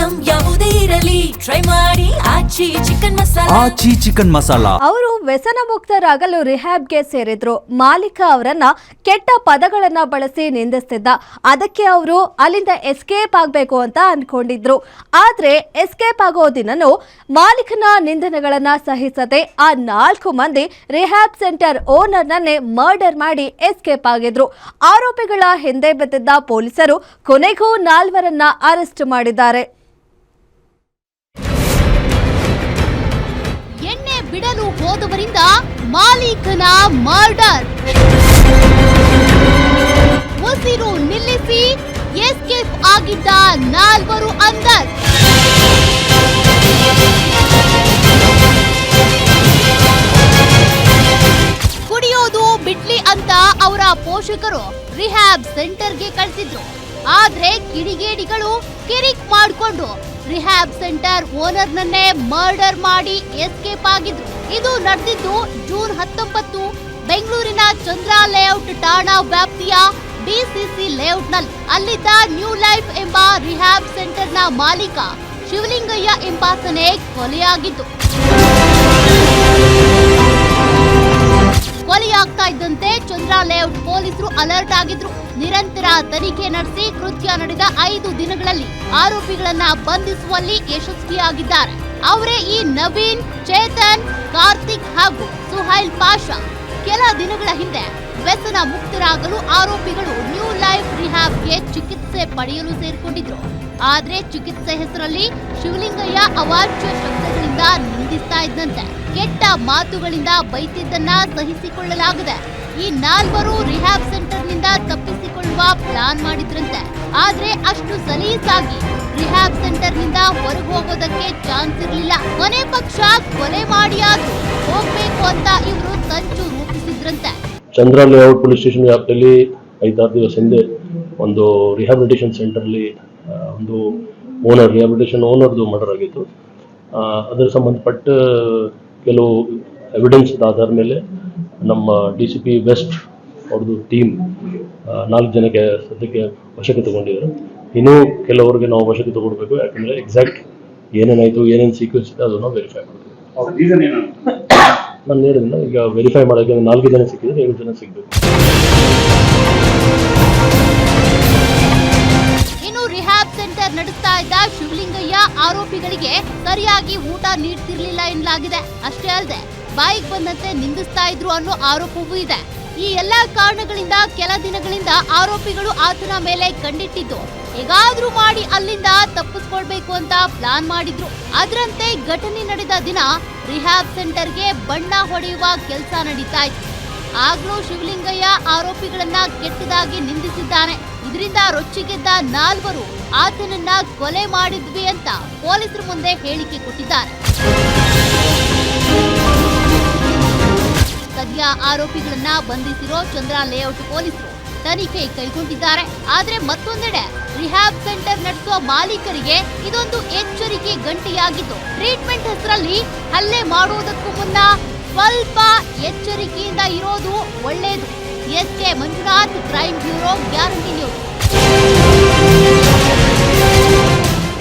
Item ಯಾವುದೇ ಇರಲಿ try ಮಾಡಿ ಆಚಿ ಚಿಕನ್ ಮಸಾಲಾ. ಅವರು ವ್ಯಸನ ಮುಕ್ತರಾಗಲು ರಿಹ್ಯಾಬ್ಗೆ ಸೇರಿದ್ರು. ಮಾಲೀಕ ಅವರನ್ನ ಕೆಟ್ಟ ಪದಗಳನ್ನ ಬಳಸಿ ನಿಂದಿಸ್ತಿದ್ದ. ಅದಕ್ಕೆ ಅವರು ಅಲ್ಲಿಂದ ಎಸ್ಕೇಪ್ ಆಗಬೇಕು ಅಂತ ಅನ್ಕೊಂಡಿದ್ರು. ಆದ್ರೆ ಎಸ್ಕೇಪ್ ಆಗೋ ದಿನನೂ ಮಾಲೀಕನ ನಿಂದನೆಗಳನ್ನ ಸಹಿಸದೆ ಆ 4 ಮಂದಿ ರಿಹ್ಯಾಬ್ ಸೆಂಟರ್ ಓನರ್ನನ್ನೇ ಮರ್ಡರ್ ಮಾಡಿ ಎಸ್ಕೇಪ್ ಆಗಿದ್ರು. ಆರೋಪಿಗಳ ಹಿಂದೆ ಬಿದ್ದಿದ್ದ ಪೊಲೀಸರು ಕೊನೆಗೂ 4ರನ್ನ ಅರೆಸ್ಟ್ ಮಾಡಿದ್ದಾರೆ. ಎಣ್ಣೆ ಬಿಡಲು ಹೋದವರಿಂದ ಮಾಲೀಕನ ಮರ್ಡರ್, ಉಸಿರು ನಿಲ್ಲಿಸಿ ಎಸ್ಕೇಪ್ ಆಗಿದ್ದ 4 ಅಂದರ್. ಕುಡಿಯೋದು ಬಿಡ್ಲಿ ಅಂತ ಅವರ ಪೋಷಕರು ರಿಹ್ಯಾಬ್ ಸೆಂಟರ್ಗೆ ಕಳಿಸಿದ್ರು. ಆದ್ರೆ ಕಿಡಿಗೇಡಿಗಳು ಕಿರಿಕ್ ಮಾಡಿಕೊಂಡು ರಿಹ್ಯಾಬ್ ಸೆಂಟರ್ ಓನರ್ನನ್ನೇ ಮರ್ಡರ್ ಮಾಡಿ ಎಸ್ಕೇಪ್ ಆಗಿದ್ರು. ಇದು ನಡೆದಿದ್ದು ಜೂನ್ 19 ಬೆಂಗಳೂರಿನ ಚಂದ್ರ ಲೇಔಟ್ ಠಾಣಾ ವ್ಯಾಪ್ತಿಯ ಡಿಸಿಸಿ ಲೇಔಟ್ನಲ್ಲಿ. ಅಲ್ಲಿದ್ದ ನ್ಯೂ ಲೈಫ್ ಎಂಬ ರಿಹ್ಯಾಬ್ ಸೆಂಟರ್ನ ಮಾಲೀಕ ಶಿವಲಿಂಗಯ್ಯ ಎಂಬಾತನೇ ಕೊಲೆಯಾಗಿದ್ದು. ಕೊಲೆಯಾಗ್ತಾ ಇದ್ದಂತೆ ಚಂದ್ರ ಲೇಔಟ್ ಪೊಲೀಸರು ಅಲರ್ಟ್ ಆಗಿದ್ರು. ನಿರಂತರ ತನಿಖೆ ನಡೆಸಿ ಕೃತ್ಯ ನಡೆದ 5 ದಿನಗಳಲ್ಲಿ ಆರೋಪಿಗಳನ್ನ ಬಂಧಿಸುವಲ್ಲಿ ಯಶಸ್ವಿಯಾಗಿದ್ದಾರೆ. ಅವರೇ ಈ ನವೀನ್, ಚೇತನ್, ಕಾರ್ತಿಕ್ ಹಾಗೂ ಸುಹೈಲ್ ಪಾಷಾ. ಕೆಲ ದಿನಗಳ ಹಿಂದೆ ವ್ಯಸನ ಮುಕ್ತರಾಗಲು ಆರೋಪಿಗಳು ನ್ಯೂ ಲೈಫ್ ರಿಹ್ಯಾಬ್ಗೆ ಚಿಕಿತ್ಸೆ ಪಡೆಯಲು ಸೇರಿಕೊಂಡಿದ್ರು. ಆದ್ರೆ ಚಿಕಿತ್ಸೆ ಹೆಸರಲ್ಲಿ ಶಿವಲಿಂಗಯ್ಯ ಅವಾಚ್ಯ ಶಬ್ದಗಳಿಂದ ನಿಂದಿಸ್ತಾ ಇದ್ದಂತೆ, ಕೆಟ್ಟ ಮಾತುಗಳಿಂದ ಬೈತಿದ್ದನ್ನ ಸಹಿಸಿಕೊಳ್ಳಲಾಗದೆ ಈ 4 ರಿಹ್ಯಾಬ್ ಸೆಂಟರ್ನಿಂದ ತಪ್ಪಿಸಿಕೊಳ್ಳುವ ಪ್ಲಾನ್ ಮಾಡಿದ್ರಂತೆ. ಆದ್ರೆ ಅಷ್ಟು ಸಲೀಸಾಗಿ ರಿಹ್ಯಾಬ್ ಸೆಂಟರ್ನಿಂದ ಹೊರಗೆ ಹೋಗೋದಕ್ಕೆ ಚಾನ್ಸ್ ಇರಲಿಲ್ಲ. ಕೊನೆ ಪಕ್ಷ ಕೊಲೆ ಮಾಡಿಯಾದ್ರೂ ಹೋಗ್ಬೇಕು ಅಂತ ಇವರು ಸಂಚು ರೂಪಿಸಿದ್ರಂತೆ. ಚಂದ್ರ ಲೇಔಟ್ ಪೊಲೀಸ್ ಸ್ಟೇಷನ್ ವ್ಯಾಪ್ತಿಯಲ್ಲಿ 5-6 ದಿವಸ ಹಿಂದೆ ಒಂದು ರಿಹ್ಯಾಬಿಲಿಟೇಷನ್ ಸೆಂಟರ್ಲಿ ಒಂದು ರಿಹ್ಯಾಬಿಲಿಟೇಷನ್ ಓನರ್ದು ಮರ್ಡರ್ ಆಗಿತ್ತು. ಅದರ ಸಂಬಂಧಪಟ್ಟ ಕೆಲವು ಎವಿಡೆನ್ಸ್ ಆಧಾರ ಮೇಲೆ ನಮ್ಮ DCP ವೆಸ್ಟ್ ಅವ್ರದ್ದು ಟೀಮ್ 4 ಜನಕ್ಕೆ ಸದ್ಯಕ್ಕೆ ವಶಕ್ಕೆ ತಗೊಂಡಿದ್ದಾರೆ. ಇನ್ನೂ ಕೆಲವರಿಗೆ ನಾವು ವಶಕ್ಕೆ ತಗೊಳ್ಬೇಕು. ಯಾಕಂದರೆ ಎಕ್ಸಾಕ್ಟ್ ಏನೇನಾಯಿತು, ಏನೇನು ಸೀಕ್ವೆನ್ಸ್ ಇದೆ ಅದನ್ನು ವೆರಿಫೈ ಮಾಡಬೇಕು. ನಾನು ಹೇಳಿದ್ರೆ ಈಗ ವೆರಿಫೈ ಮಾಡೋಕ್ಕೆ 4 ಜನ ಸಿಕ್ಕಿದ್ರೆ 7 ಜನ ಸಿಗಬೇಕು. ಇನ್ನು ರಿಹ್ಯಾಬ್ ಸೆಂಟರ್ ನಡೆಸ್ತಾ ಇದ್ದ ಶಿವಲಿಂಗಯ್ಯ ಆರೋಪಿಗಳಿಗೆ ಸರಿಯಾಗಿ ಊಟ ನೀಡ್ತಿರ್ಲಿಲ್ಲ ಎನ್ನಲಾಗಿದೆ. ಅಷ್ಟೇ ಅಲ್ಲದೆ ಬಾಯಿಗೆ ಬಂದಂತೆ ನಿಂದಿಸ್ತಾ ಇದ್ರು ಅನ್ನೋ ಆರೋಪವೂ ಇದೆ. ಈ ಎಲ್ಲಾ ಕಾರಣಗಳಿಂದ ಕೆಲ ದಿನಗಳಿಂದ ಆರೋಪಿಗಳು ಆತನ ಮೇಲೆ ಕಣ್ಣಿಟ್ಟಿದ್ದು ಹೇಗಾದ್ರೂ ಮಾಡಿ ಅಲ್ಲಿಂದ ತಪ್ಪಿಸ್ಕೊಳ್ಬೇಕು ಅಂತ ಪ್ಲಾನ್ ಮಾಡಿದ್ರು. ಅದರಂತೆ ಘಟನೆ ನಡೆದ ದಿನ ರಿಹ್ಯಾಬ್ ಸೆಂಟರ್ಗೆ ಬಣ್ಣ ಹೊಡೆಯುವ ಕೆಲಸ ನಡೀತಾ ಇತ್ತು. ಆಗ್ಲೂ ಶಿವಲಿಂಗಯ್ಯ ಆರೋಪಿಗಳನ್ನ ಕೆಟ್ಟದಾಗಿ ನಿಂದಿಸಿದ್ದಾನೆ. ಇದರಿಂದ ರೊಚ್ಚಿಗೆದ್ದ 4 ಆತನನ್ನ ಕೊಲೆ ಮಾಡಿದ್ವಿ ಅಂತ ಪೊಲೀಸರ ಮುಂದೆ ಹೇಳಿಕೆ ಕೊಟ್ಟಿದ್ದಾರೆ. ಸದ್ಯ ಆರೋಪಿಗಳನ್ನ ಬಂಧಿಸಿರೋ ಚಂದ್ರ ಲೇಔಟ್ ಪೊಲೀಸರು ತನಿಖೆ ಕೈಗೊಂಡಿದ್ದಾರೆ. ಆದ್ರೆ ಮತ್ತೊಂದೆಡೆ ರಿಹ್ಯಾಬ್ ಸೆಂಟರ್ ನಡೆಸುವ ಮಾಲೀಕರಿಗೆ ಇದೊಂದು ಎಚ್ಚರಿಕೆ ಗಂಟೆಯಾಗಿದ್ದು, ಟ್ರೀಟ್ಮೆಂಟ್ ಹೆಸರಲ್ಲಿ ಹಲ್ಲೆ ಮಾಡುವುದಕ್ಕೂ ಮುನ್ನ ಸ್ವಲ್ಪ ಎಚ್ಚರಿಕೆಯಿಂದ ಇರೋದು ಒಳ್ಳೆಯದು. SK Manjunath, crime bureau, guarantee news.